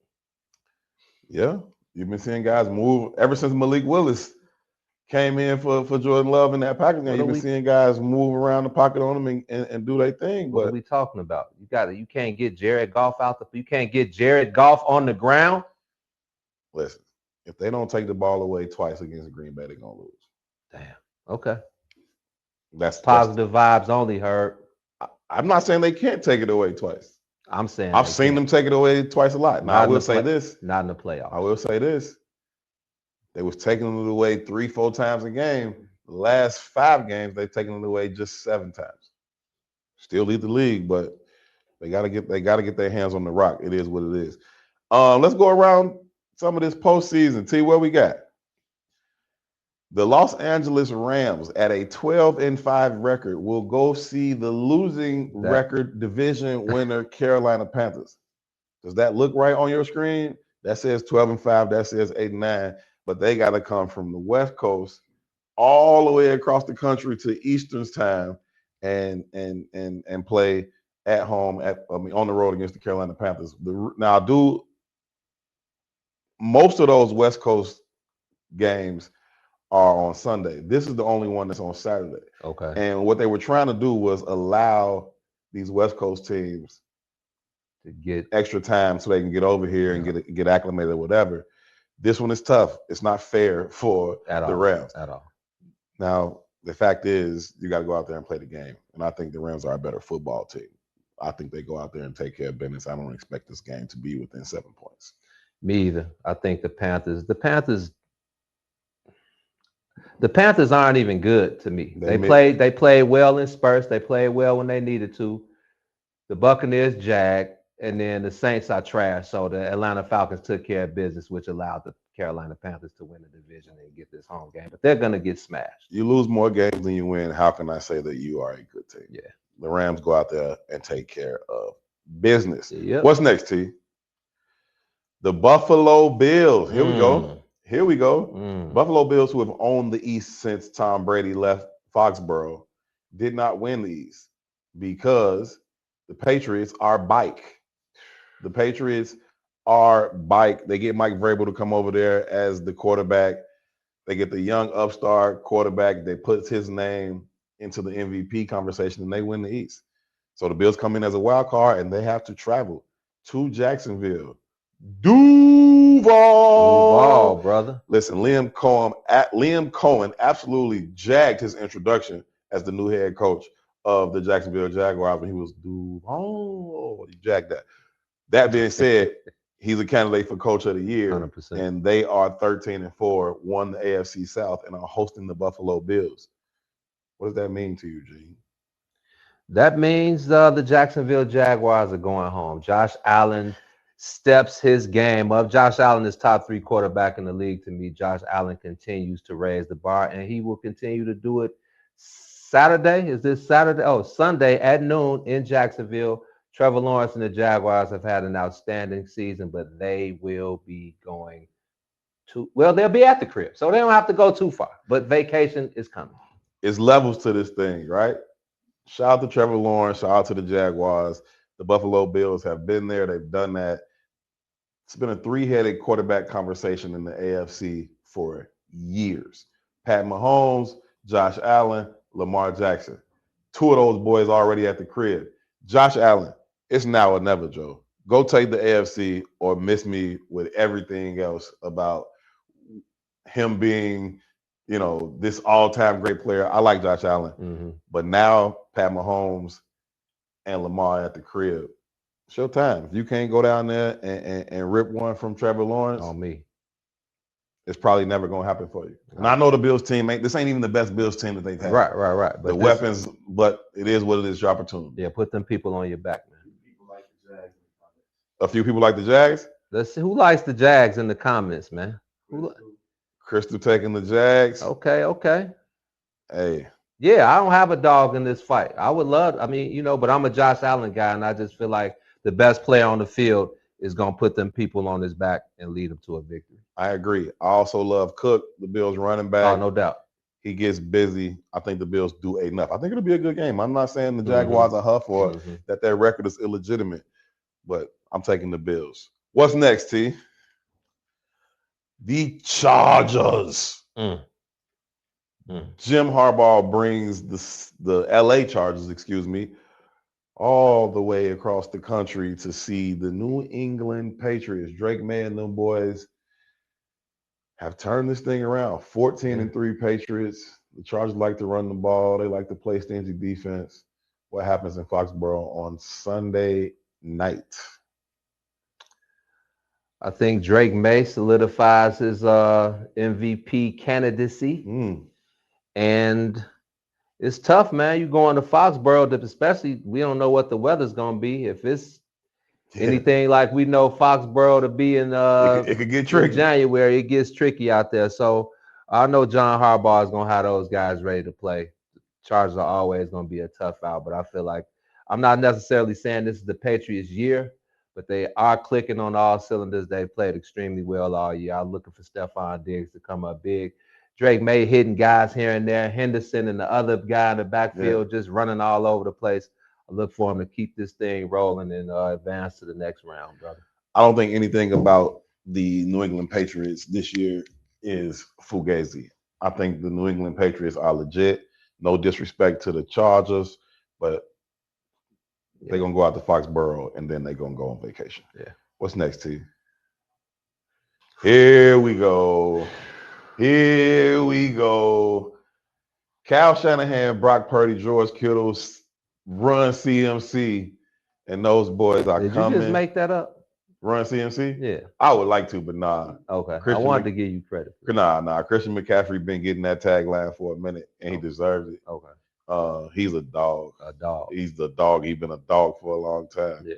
Yeah, you've been seeing guys move ever since Malik Willis came in for Jordan Love in that Packers game. You've been seeing guys move around the pocket on them and do their thing. What are we talking about? You can't get Jared Goff you can't get Jared Goff on the ground. Listen, if they don't take the ball away twice against Green Bay, they're gonna lose. Damn. Okay. That's positive vibes only, Herb. I'm not saying they can't take it away twice. I'm saying I've seen them take it away twice a lot. Now I will say this. Not in the playoffs. I will say this. They was taking it away 3-4 times a game. The last 5 games, they've taken it away just 7 times. Still lead the league, but they gotta get their hands on the rock. It is what it is. Let's go around some of this postseason. T, what we got? The Los Angeles Rams at a 12-5 record will go see the losing record division winner Carolina Panthers. Does that look right on your screen? That says 12-5. That says 8-9. But they got to come from the West Coast all the way across the country to Eastern's time and play at home on the road against the Carolina Panthers. Now, most of those West Coast games are on Sunday. This is the only one that's on Saturday. Okay. And what they were trying to do was allow these West Coast teams to get extra time so they can get over here and get acclimated or whatever. This one is tough. It's not fair for the Rams at all. Now, the fact is, you got to go out there and play the game. And I think the Rams are a better football team. I think they go out there and take care of business. I don't expect this game to be within 7 points. Me either. I think the Panthers aren't even good to me. They played well in spurts. They played well when they needed to. The Buccaneers jagged, and then the Saints are trash. So the Atlanta Falcons took care of business, which allowed the Carolina Panthers to win the division and get this home game. But they're gonna get smashed. You lose more games than you win. How can I say that you are a good team? Yeah. The Rams go out there and take care of business. Yep. What's next, T? The Buffalo Bills. Here we go. Here we go. Buffalo Bills, who have owned the East since Tom Brady left Foxborough, did not win the East because the Patriots are bike. The Patriots are bike. They get Mike Vrabel to come over there as the quarterback. They get the young upstart quarterback that puts his name into the MVP conversation, and they win the East. So the Bills come in as a wild card, and they have to travel to Jacksonville. Duval, brother. Listen, Liam Cohen absolutely jagged his introduction as the new head coach of the Jacksonville Jaguars when he was Duval. He jagged that. That being said, he's a candidate for Coach of the Year, 100%. and they are 13-4, won the AFC South, and are hosting the Buffalo Bills. What does that mean to you, Gene? That means the Jacksonville Jaguars are going home. Josh Allen steps his game up. Josh Allen is top 3 quarterback in the league to me. Josh Allen continues to raise the bar, and he will continue to do it Saturday. Is this Saturday? Oh, Sunday at noon in Jacksonville. Trevor Lawrence and the Jaguars have had an outstanding season, but they will be going they'll be at the crib, so they don't have to go too far, but vacation is coming. It's levels to this thing, right? Shout out to Trevor Lawrence. Shout out to the Jaguars. The Buffalo Bills have been there. They've done that. It's been a 3-headed quarterback conversation in the AFC for years. Pat Mahomes, Josh Allen, Lamar Jackson. 2 of those boys already at the crib. Josh Allen, it's now or never, Joe. Go take the AFC or miss me with everything else about him being, this all-time great player. I like Josh Allen. But now Pat Mahomes and Lamar at the crib. It's your time. If you can't go down there and rip one from Trevor Lawrence, on me. it's probably never going to happen for you. And I know the Bills team this ain't even the best Bills team that they've had. Right. But the weapons, but it is what it is. Your opportunity. Yeah, put them people on your back, man. A few people like the Jags. Let's see who likes the Jags in the comments, man. Crystal taking the Jags. Okay. Hey. Yeah, I don't have a dog in this fight. I would love, but I'm a Josh Allen guy, and I just feel like the best player on the field is going to put them people on his back and lead them to a victory. I agree. I also love Cook, the Bills running back. Oh, no doubt. He gets busy. I think the Bills do enough. I think it'll be a good game. I'm not saying the Jaguars are huff or that their record is illegitimate, but I'm taking the Bills. What's next, T? The Chargers. Jim Harbaugh brings the LA Chargers, all the way across the country to see the New England Patriots. Drake May and them boys have turned this thing around. 14-3 Patriots. The Chargers like to run the ball. They like to play stingy defense. What happens in Foxborough on Sunday night? I think Drake May solidifies his MVP candidacy. And it's tough, man. You go into Foxborough, especially we don't know what the weather's going to be. If it's anything like we know Foxborough to be in it could get tricky. January, it gets tricky out there. So I know John Harbaugh is going to have those guys ready to play. Chargers are always going to be a tough out, but I feel like I'm not necessarily saying this is the Patriots' year, but they are clicking on all cylinders. They played extremely well all year. I'm looking for Stephon Diggs to come up big. Drake May hitting guys here and there. Henderson and the other guy in the backfield just running all over the place. I look for him to keep this thing rolling and advance to the next round, brother. I don't think anything about the New England Patriots this year is fugazi. I think the New England Patriots are legit. No disrespect to the Chargers, but they're going to go out to Foxborough and then they're going to go on vacation. Yeah. What's next, T? Here we go. Kyle Shanahan, Brock Purdy, George Kittle, run CMC, and those boys are coming. Did you just make that up? Run CMC? Yeah. I would like to, but nah. Okay. I wanted to give you credit. Nah. Christian McCaffrey been getting that tagline for a minute, and he deserves it. Okay. He's a dog. A dog. He's the dog. He's been a dog for a long time. Yeah.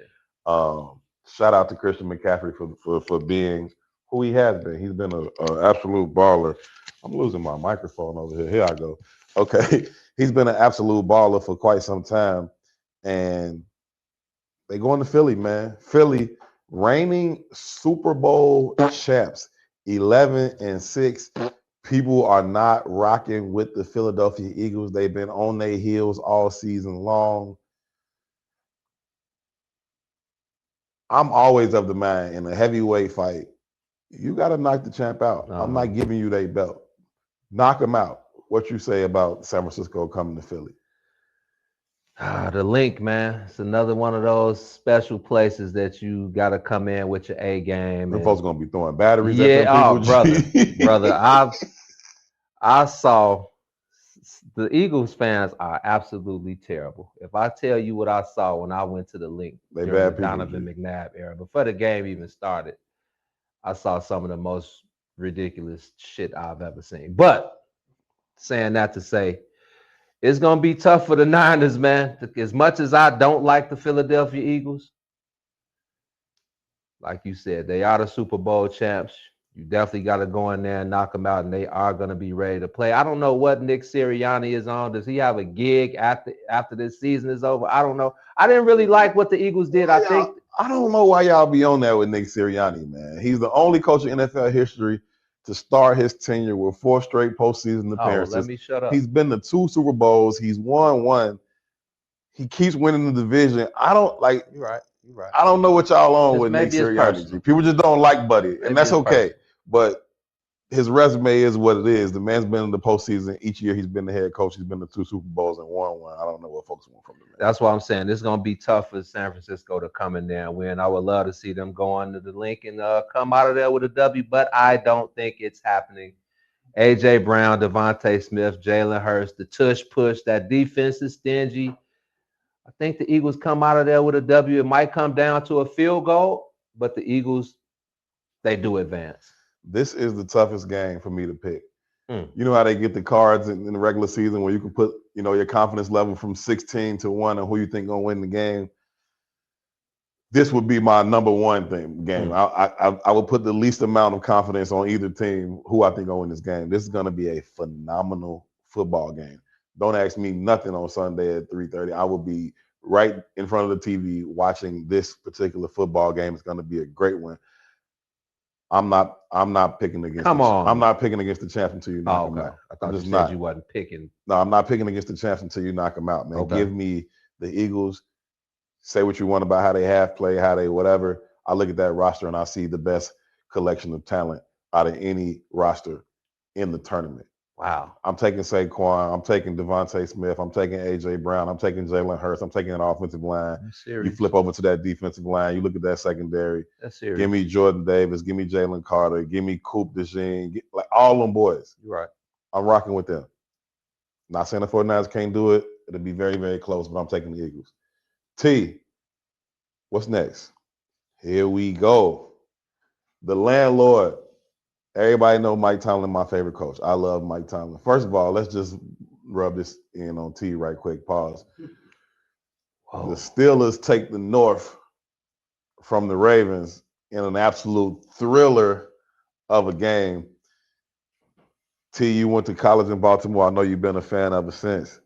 Shout out to Christian McCaffrey for being who he has been. He's been an absolute baller. I'm losing my microphone over here. Here I go. Okay. He's been an absolute baller for quite some time. And they going to Philly, man. Philly, reigning Super Bowl champs, 11-6. People are not rocking with the Philadelphia Eagles. They've been on their heels all season long. I'm always of the mind in a heavyweight fight, you got to knock the champ out. I'm not giving you that belt. Knock them out. What you say about San Francisco coming to Philly? The Link, man. It's another one of those special places that you got to come in with your A game. Them folks gonna be throwing batteries. Yeah, at them people. brother. I saw the Eagles fans are absolutely terrible. If I tell you what I saw when I went to the Link during the Donovan McNabb era, before the game even started, I saw some of the most ridiculous shit I've ever seen. But saying that to say, it's going to be tough for the Niners, man. As much as I don't like the Philadelphia Eagles, like you said, they are the Super Bowl champs. You definitely got to go in there and knock them out, and they are going to be ready to play. I don't know what Nick Sirianni is on. Does he have a gig after this season is over? I don't know. I didn't really like what the Eagles did. I don't know why y'all be on that with Nick Sirianni, man. He's the only coach in NFL history to start his tenure with 4 straight postseason appearances. Let me shut up. He's been to 2 Super Bowls. He's won 1. He keeps winning the division. I don't like. You're right. I don't know what y'all on with Nick Sirianni. People just don't like Buddy, and that's okay. But his resume is what it is. The man's been in the postseason each year. He's been the head coach. He's been to 2 Super Bowls and won 1. I don't know what folks want from him. That's why I'm saying this is going to be tough for San Francisco to come in there and win. I would love to see them go under the Link and come out of there with a W, but I don't think it's happening. A.J. Brown, Devontae Smith, Jalen Hurts, the tush push, that defense is stingy. I think the Eagles come out of there with a W. It might come down to a field goal, but the Eagles, they do advance. This is the toughest game for me to pick. You know how they get the cards in the regular season where you can put, your confidence level from 16 to 1 and who you think gonna win the game. This would be my number one game. I would put the least amount of confidence on either team who I think gonna win this game. This is gonna be a phenomenal football game. Don't ask me nothing on Sunday at 3:30. I will be right in front of the TV watching this particular football game. It's gonna be a great one. I'm not picking against. I'm not picking against the champs until you knock them out. I thought you said you wasn't picking. No, I'm not picking against the champs until you knock them out, man. Okay. Give me the Eagles. Say what you want about how they have played, how they whatever. I look at that roster and I see the best collection of talent out of any roster in the tournament. Wow. I'm taking Saquon. I'm taking Devontae Smith. I'm taking A.J. Brown. I'm taking Jalen Hurts. I'm taking an offensive line. You flip over to that defensive line. You look at that secondary. That's serious. Give me Jordan Davis. Give me Jalen Carter. Give me Coop DeJean. Like all them boys. You're right. I'm rocking with them. Not saying the 49ers can't do it. It'll be very, very close, but I'm taking the Eagles. T, what's next? Here we go. The landlord. Everybody know Mike Tomlin, my favorite coach. I love Mike Tomlin. First of all, let's just rub this in on T right quick. Pause. The Steelers take the North from the Ravens in an absolute thriller of a game. T, you went to college in Baltimore. I know you've been a fan ever since.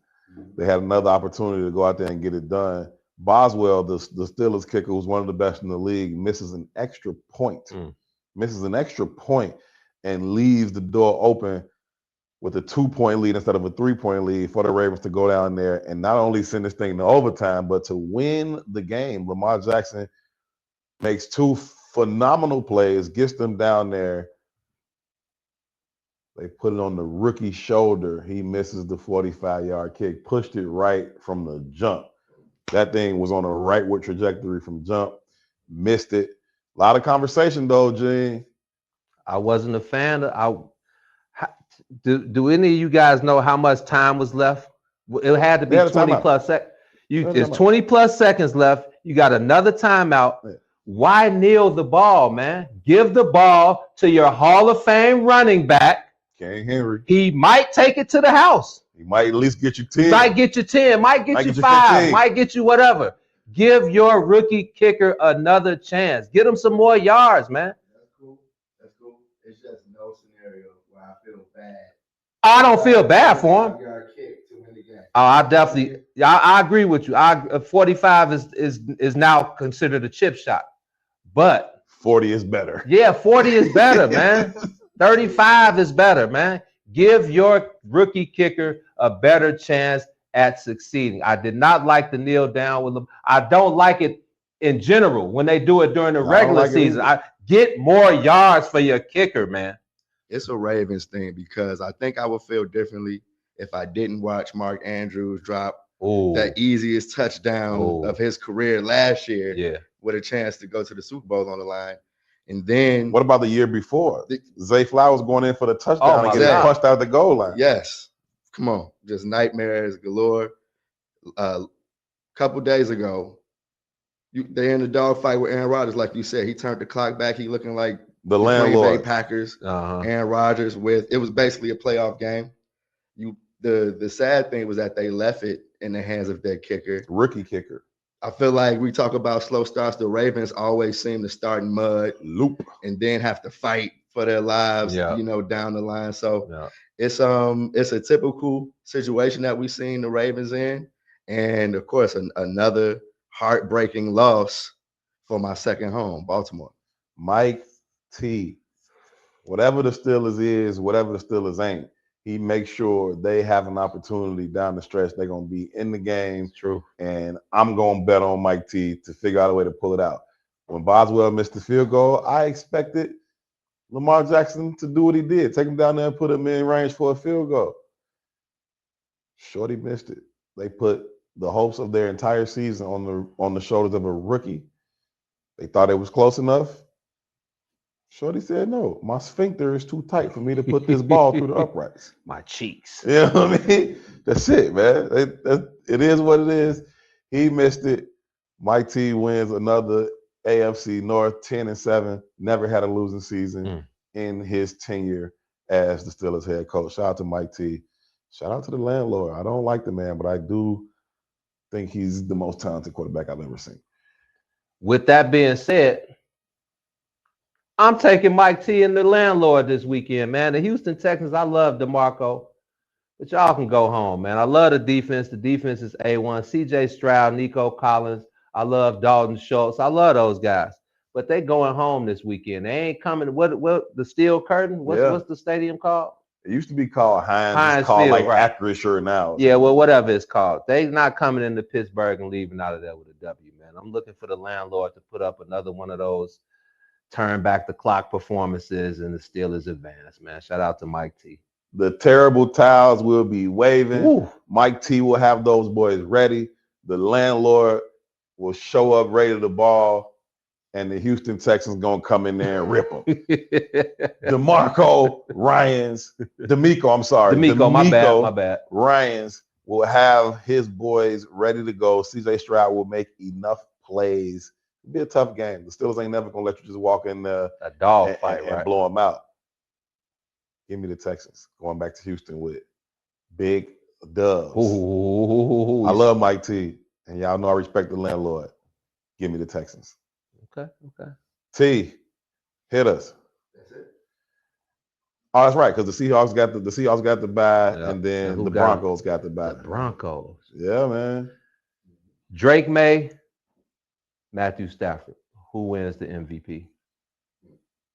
They had another opportunity to go out there and get it done. Boswell, the Steelers kicker, who's one of the best in the league, misses an extra point. And leaves the door open with a 2-point lead instead of a 3-point lead for the Ravens to go down there and not only send this thing to overtime, but to win the game. Lamar Jackson makes 2 phenomenal plays, gets them down there. They put it on the rookie's shoulder. He misses the 45-yard kick, pushed it right from the jump. That thing was on a rightward trajectory from jump, missed it. A lot of conversation though, Gene. I wasn't a fan of. Do any of you guys know how much time was left? It had to be 20 plus seconds. It's 20 plus seconds left. You got another timeout. Yeah. Why kneel the ball, man? Give the ball to your Hall of Fame running back. King Henry. He might take it to the house. He might at least get you 10. Might get you 10. Might get you 5. 15. Might get you whatever. Give your rookie kicker another chance. Get him some more yards, man. It's just no scenario where I feel bad. I don't feel bad for him. I agree with you. 45 is now considered a chip shot, but 40 is better. Yeah, 40 is better, man. 35 is better, man. Give your rookie kicker a better chance at succeeding. I did not like the kneel down with them. I don't like it in general when they do it during the regular season. Get more yards for your kicker, man. It's a Ravens thing because I think I would feel differently if I didn't watch Mark Andrews drop that easiest touchdown of his career last year with a chance to go to the Super Bowl on the line. And then what about the year before? Zay Flowers going in for the touchdown and getting punched out the goal line. Yes. Come on. Just nightmares galore. Couple days ago, they in the dogfight with Aaron Rodgers, like you said. He turned the clock back. He looking like the landlord. Green Bay Packers. Aaron Rodgers it was basically a playoff game. The sad thing was that they left it in the hands of their kicker. Rookie kicker. I feel like we talk about slow starts. The Ravens always seem to start in mud, and then have to fight for their lives, down the line. So it's a typical situation that we've seen the Ravens in. And of course, another heartbreaking loss for my second home, Baltimore. Mike T, whatever the Steelers is, whatever the Steelers ain't, he makes sure they have an opportunity down the stretch. They're going to be in the game. True. And I'm going to bet on Mike T to figure out a way to pull it out. When Boswell missed the field goal, I expected Lamar Jackson to do what he did. Take him down there and put him in range for a field goal. Shorty missed it. They put the hopes of their entire season on the shoulders of a rookie. They thought it was close enough. Shorty said, no, my sphincter is too tight for me to put this ball through the uprights. My cheeks. You know what I mean? That's it, man. It is what it is. He missed it. Mike T wins another AFC North 10-7. Never had a losing season. in his tenure as the Steelers head coach. Shout out to Mike T. Shout out to the landlord. I don't like the man, but I do think he's the most talented quarterback I've ever seen. With that being said, I'm taking Mike T and the landlord this weekend, man. The Houston Texans, I love DeMarco, but y'all can go home, man. I love the defense. The defense is A1. CJ Stroud, Nico Collins. I love Dalton Schultz. I love those guys. But they going home this weekend. They ain't coming. What the Steel Curtain? What's the stadium called? It used to be called Heinz. It's called Field, right. Acrisure now. Yeah, well, whatever it's called. They not coming into Pittsburgh and leaving out of there with a W, man. I'm looking for the landlord to put up another one of those turn back the clock performances and the Steelers advance, man. Shout out to Mike T. The terrible towels will be waving. Ooh. Mike T will have those boys ready. The landlord will show up ready to ball. And the Houston Texans gonna come in there and rip them. DeMarco Ryans, D'Amico, I'm sorry. D'Amico, my bad. Ryans will have his boys ready to go. CJ Stroud will make enough plays. It'll be a tough game. The Steelers ain't never gonna let you just walk in there a dog fight and blow them out. Give me the Texans going back to Houston with big dubs. Ooh. I love Mike T, and y'all know I respect the landlord. Give me the Texans. Okay. T, hit us. That's it. Oh, that's right, because the Seahawks got the bye, yeah. and then the Broncos got the bye. The Broncos. Yeah, man. Drake May, Matthew Stafford. Who wins the MVP?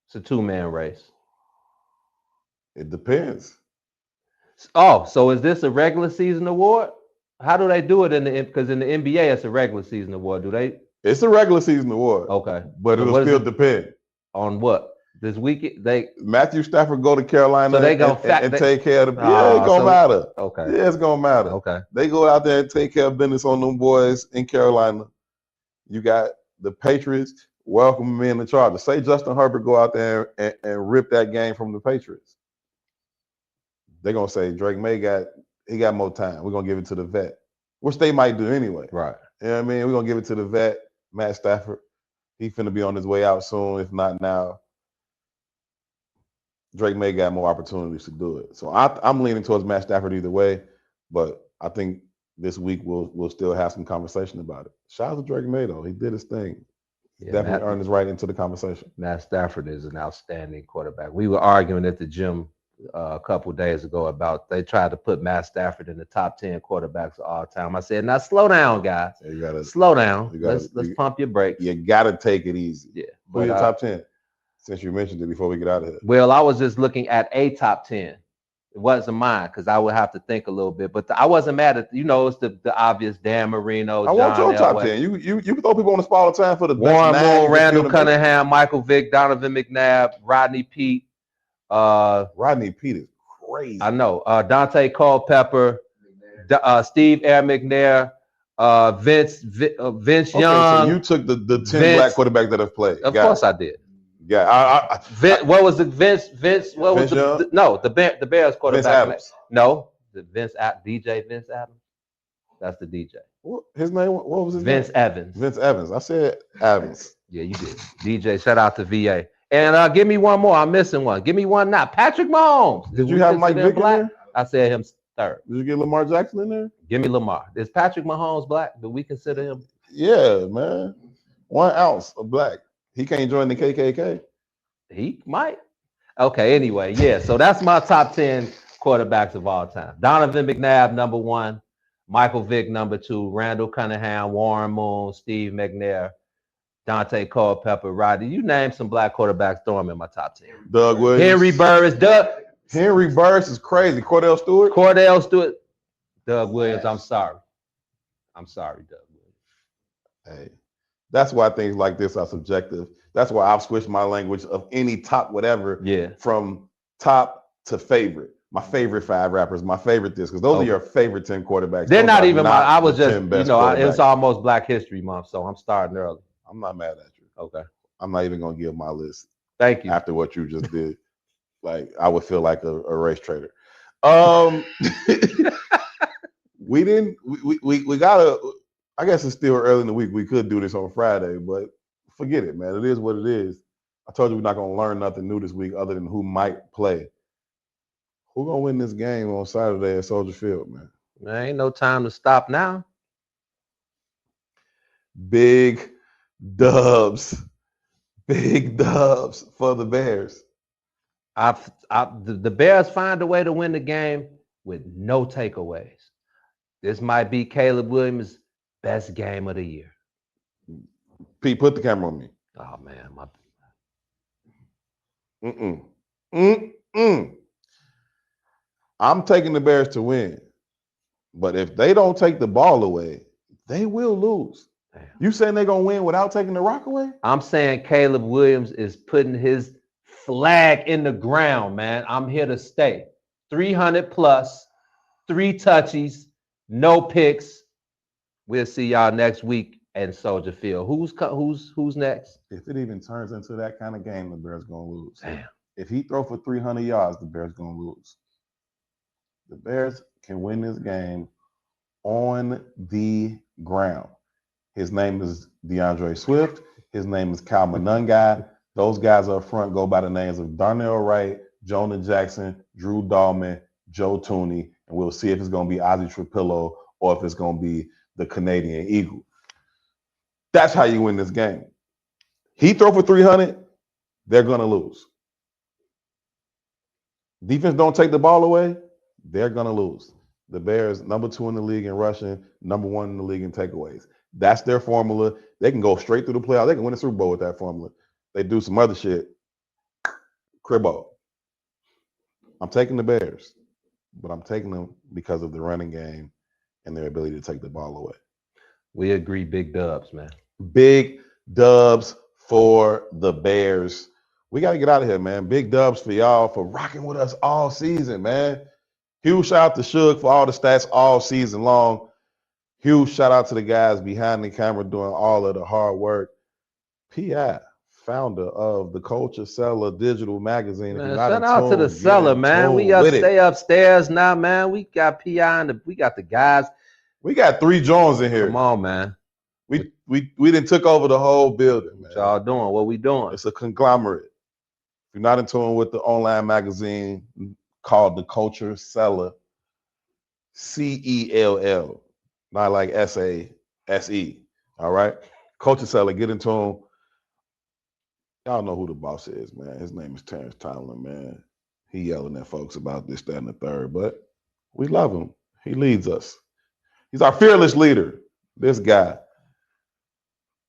It's a two-man race. It depends. Oh, so is this a regular season award? How do they do it because in the NBA it's a regular season award? Do they? It's a regular season award. Okay. But it'll still depend. On what? This weekend Matthew Stafford go to Carolina so they and take care of the it gonna matter. Okay. Yeah, it's gonna matter. Okay. They go out there and take care of business on them boys in Carolina. You got the Patriots welcome me in the Chargers. Say Justin Herbert go out there and rip that game from the Patriots. They're gonna say Drake May got more time. We're gonna give it to the vet. Which they might do anyway. Right. You know what I mean? We're gonna give it to the vet, Matt Stafford. He finna be on his way out soon, if not now. Drake May got more opportunities to do it. So I'm leaning towards Matt Stafford either way, but I think this week we'll still have some conversation about it. Shout out to Drake May though. He did his thing. Yeah, definitely earned his right into the conversation. Matt Stafford is an outstanding quarterback. We were arguing at the gym a couple of days ago about they tried to put Matt Stafford in the top 10 quarterbacks of all time. I said, now slow down, guys. Yeah, you gotta slow down. Let's pump your brakes. You gotta take it easy. Yeah. Who's your top 10? Since you mentioned it before we get out of here. Well, I was just looking at a top 10. It wasn't mine because I would have to think a little bit. But I wasn't mad at it's the obvious Dan Marino. I want your top 10. You can throw people on the spot all the time for the Warren Moon, Randall Cunningham, Michael Vick, Donovan McNabb, Rodney Peete. Rodney Peete is crazy. I know. Dante Culpepper, Steve Air McNair, Vince Young. So you took the 10 black quarterbacks that have played. Of course I did. Yeah, what was the Vince? What was the Bears quarterback? Vince Adams. No, DJ Vince Adams. That's the DJ. His name? What was his Vince name? Evans. Vince Evans. I said Evans. Yeah, you did. DJ. Shout out to VA. And give me one more. I'm missing one. Give me one now. Patrick Mahomes. Did you have Mike Vick in there? I said him third. Did you get Lamar Jackson in there? Give me Lamar. Is Patrick Mahomes black? Do we consider him? Yeah, man. 1 ounce of black. He can't join the KKK. He might. Okay, anyway, yeah. So that's my top 10 quarterbacks of all time. Donovan McNabb, number 1. Michael Vick, number 2. Randall Cunningham, Warren Moon, Steve McNair, Dante Culpepper, Rodney. You name some black quarterbacks, throw them in my top 10. Doug Williams. Henry Burris. Henry Burris is crazy. Cordell Stewart. Doug Williams, I'm sorry. Doug Williams. Hey, that's why things like this are subjective. That's why I've switched my language of any top whatever from top to favorite. My favorite 5 rappers, my favorite this, because those are your favorite 10 quarterbacks. They're not even I was just, it's almost Black History Month, so I'm starting early. I'm not mad at you. Okay. I'm not even going to give my list. Thank you. After what you just did. Like, I would feel like a race trader. We gotta, I guess it's still early in the week. We could do this on Friday, but forget it, man. It is what it is. I told you we're not going to learn nothing new this week other than who might play. Who going to win this game on Saturday at Soldier Field, man? There ain't no time to stop now. Big dubs. Big dubs for the Bears. The Bears find a way to win the game with no takeaways. This might be Caleb Williams' best game of the year. Pete, put the camera on me. Oh, man. I'm taking the Bears to win. But if they don't take the ball away, they will lose. Damn. You saying they're going to win without taking the rock away? I'm saying Caleb Williams is putting his flag in the ground, man. I'm here to stay. 300 plus, 3 touchies, no picks. We'll see y'all next week at Soldier Field. Who's next? If it even turns into that kind of game, the Bears going to lose. Damn. If he throw for 300 yards, the Bears going to lose. The Bears can win this game on the ground. His name is DeAndre Swift. His name is Kyle Monangai. Those guys up front go by the names of Darnell Wright, Jonah Jackson, Drew Dahlman, Joe Tooney, and we'll see if it's going to be Ozzie Trapillo or if it's going to be the Canadian Eagle. That's how you win this game. He throw for 300, they're going to lose. Defense don't take the ball away, they're going to lose. The Bears, number 2 in the league in rushing, number 1 in the league in takeaways. That's their formula. They can go straight through the playoffs. They can win the Super Bowl with that formula. They do some other shit. Cribbo. I'm taking the Bears, but I'm taking them because of the running game and their ability to take the ball away. We agree, big dubs, man. Big dubs for the Bears. We got to get out of here, man. Big dubs for y'all for rocking with us all season, man. Huge shout out to Suge for all the stats all season long. Huge shout out to the guys behind the camera doing all of the hard work. P.I., founder of the Culture Seller digital magazine. Man, shout out to the seller, man. We stay upstairs now, man. We got P.I. and we got the guys. We got 3 Jones in here. Come on, man. We done took over the whole building, man. What y'all doing? What we doing? It's a conglomerate. If you're not in tune with the online magazine called The Culture Seller, CELL, not like SASE. All right? Culture Seller, get in tune. Y'all know who the boss is, man. His name is Terrence Tomlin, man. He yelling at folks about this, that, and the third, but we love him. He leads us. He's our fearless leader, this guy.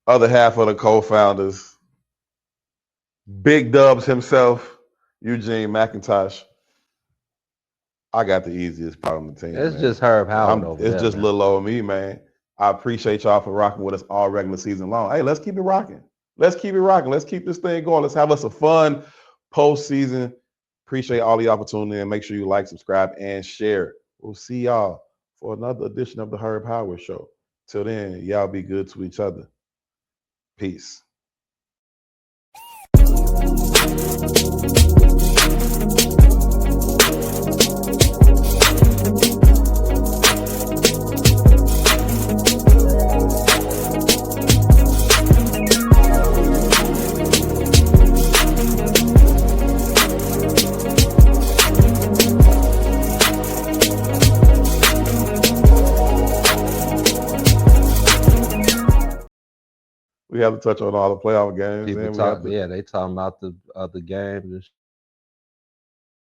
Other half of the co-founders, Big Dubs himself, Eugene McIntosh. I got the easiest part on the team. It's just Herb Howard over there. It's just little old me, man. I appreciate y'all for rocking with us all regular season long. Hey, let's keep it rocking. Let's keep it rocking. Let's keep this thing going. Let's have us a fun postseason. Appreciate all the opportunity, and make sure you like, subscribe, and share. We'll see y'all for another edition of the Herb Howard Show. Till then, y'all be good to each other. Peace. We have to touch on all the playoff games. People they talking about the other games and